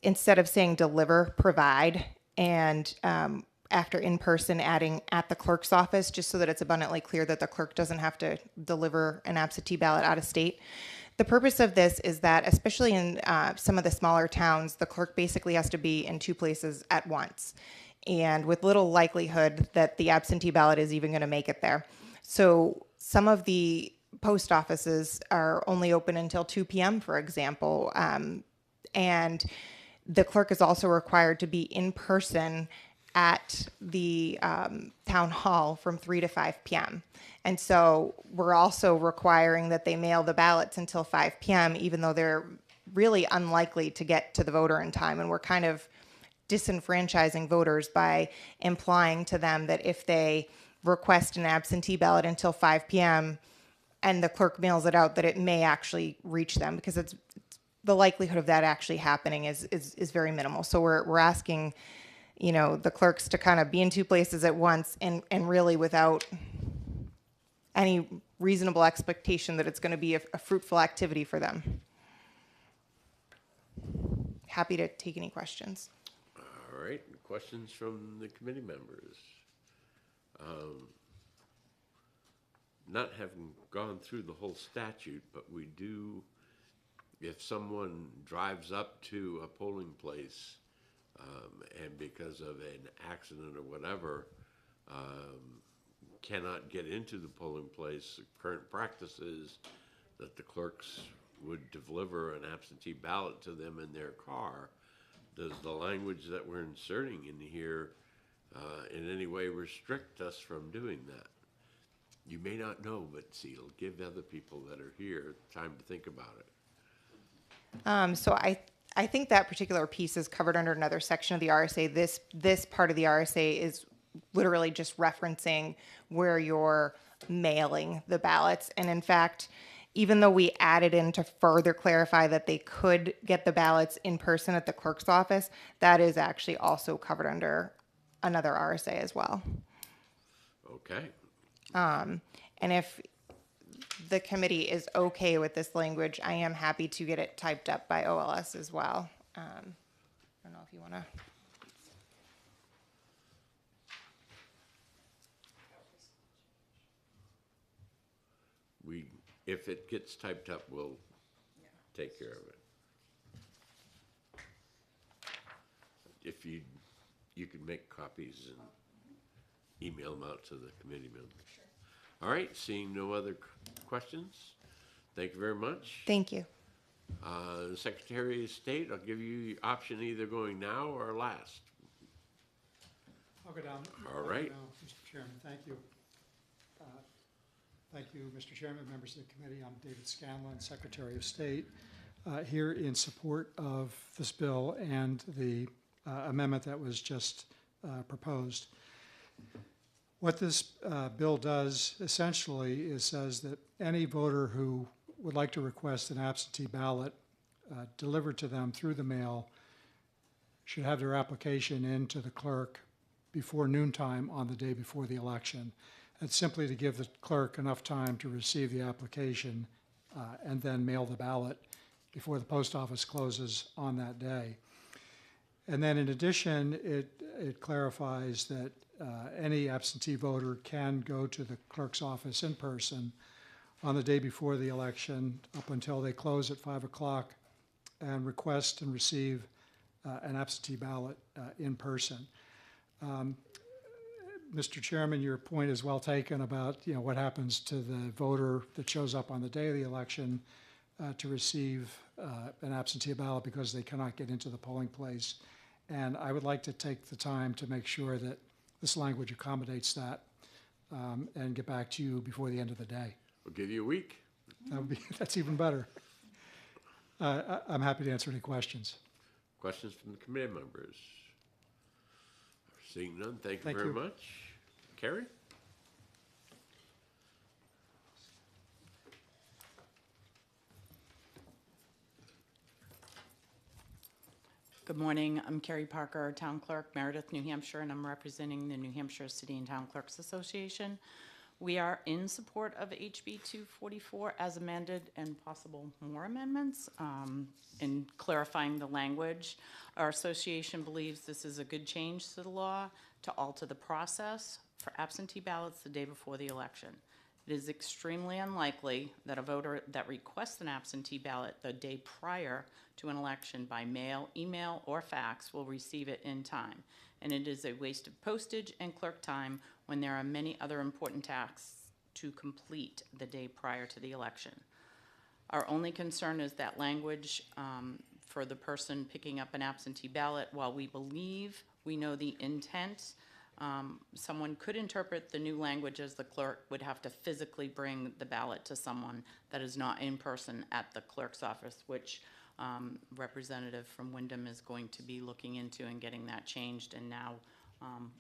Instead of saying deliver, provide, and after in person, adding at the clerk's office, just so that it's abundantly clear that the clerk doesn't have to deliver an absentee ballot out of state. The purpose of this is that, especially in some of the smaller towns, the clerk basically has to be in two places at once, and with little likelihood that the absentee ballot is even going to make it there. So some of the post offices are only open until 2 p.m., for example, and the clerk is also required to be in person at the town hall from 3 to 5 p.m. And so we're also requiring that they mail the ballots until 5 p.m., even though they're really unlikely to get to the voter in time. And we're kind of disenfranchising voters by implying to them that if they request an absentee ballot until 5 p.m. and the clerk mails it out, that it may actually reach them, because it's the likelihood of that actually happening is very minimal. So we're asking, the clerks to kind of be in two places at once and really without any reasonable expectation that it's going to be a fruitful activity for them. Happy to take any questions. All right, questions from the committee members? Not having gone through the whole statute, but we do, if someone drives up to a polling place and because of an accident or whatever, cannot get into the polling place, the current practice is that the clerks would deliver an absentee ballot to them in their car. Does the language that we're inserting in here in any way restrict us from doing that? You may not know, but see, it'll give other people that are here time to think about it. So I think that particular piece is covered under another section of the RSA. This part of the RSA is literally just referencing where you're mailing the ballots. And in fact, even though we added in to further clarify that they could get the ballots in person at the clerk's office, that is actually also covered under another RSA as well. Okay. And if the committee is okay with this language, I am happy to get it typed up by OLS as well. I don't know if you want to. If it gets typed up, we'll take care of it. If you could make copies and email them out to the committee members. Sure. All right, seeing no other questions, thank you very much. Thank you. The Secretary of State, I'll give you the option either going now or last. I'll go down. All right. Now, Mr. Chairman, thank you. Thank you, Mr. Chairman, members of the committee. I'm David Scanlon, Secretary of State, here in support of this bill and the amendment that was just proposed. What this bill does essentially is says that any voter who would like to request an absentee ballot delivered to them through the mail should have their application in to the clerk before noontime on the day before the election. It's simply to give the clerk enough time to receive the application and then mail the ballot before the post office closes on that day. And then in addition, it clarifies that any absentee voter can go to the clerk's office in person on the day before the election up until they close at 5 o'clock and request and receive an absentee ballot in person. Mr. Chairman, your point is well taken about what happens to the voter that shows up on the day of the election. to receive an absentee ballot because they cannot get into the polling place. And I would like to take the time to make sure that this language accommodates that and get back to you before the end of the day. We'll give you a week. That's even better. I'm happy to answer any questions. Questions from the committee members? Seeing none, thank you Thank very you. much. Carrie? Good morning. I'm Carrie Parker, Town Clerk, Meredith, New Hampshire, and I'm representing the New Hampshire City and Town Clerks Association. We are in support of HB 244 as amended and possible more amendments in clarifying the language. Our association believes this is a good change to the law to alter the process for absentee ballots the day before the election. It is extremely unlikely that a voter that requests an absentee ballot the day prior to an election by mail, email, or fax will receive it in time. And it is a waste of postage and clerk time when there are many other important tasks to complete the day prior to the election. Our only concern is that language for the person picking up an absentee ballot. While we believe we know the intent, someone could interpret the new language as the clerk would have to physically bring the ballot to someone that is not in person at the clerk's office, which Representative from Wyndham is going to be looking into and getting that changed, and now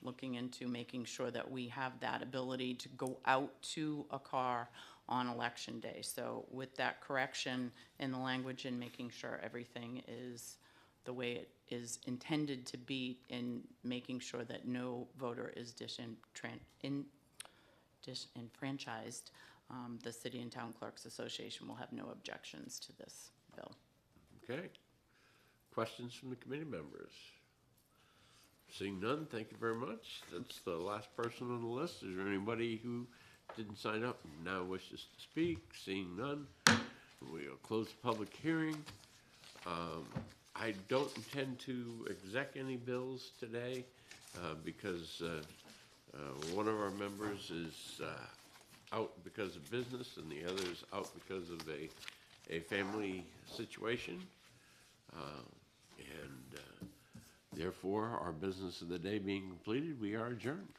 looking into making sure that we have that ability to go out to a car on election day. So with that correction in the language and making sure everything is the way it is intended to be, in making sure that no voter is disenfranchised, the City and Town Clerks Association will have no objections to this bill. Okay. Questions from the committee members? Seeing none, thank you very much. That's the last person on the list. Is there anybody who didn't sign up and now wishes to speak? Seeing none, we'll close the public hearing. I don't intend to exec any bills today because one of our members is out because of business and the other is out because of a family situation. Therefore, our business of the day being completed, we are adjourned.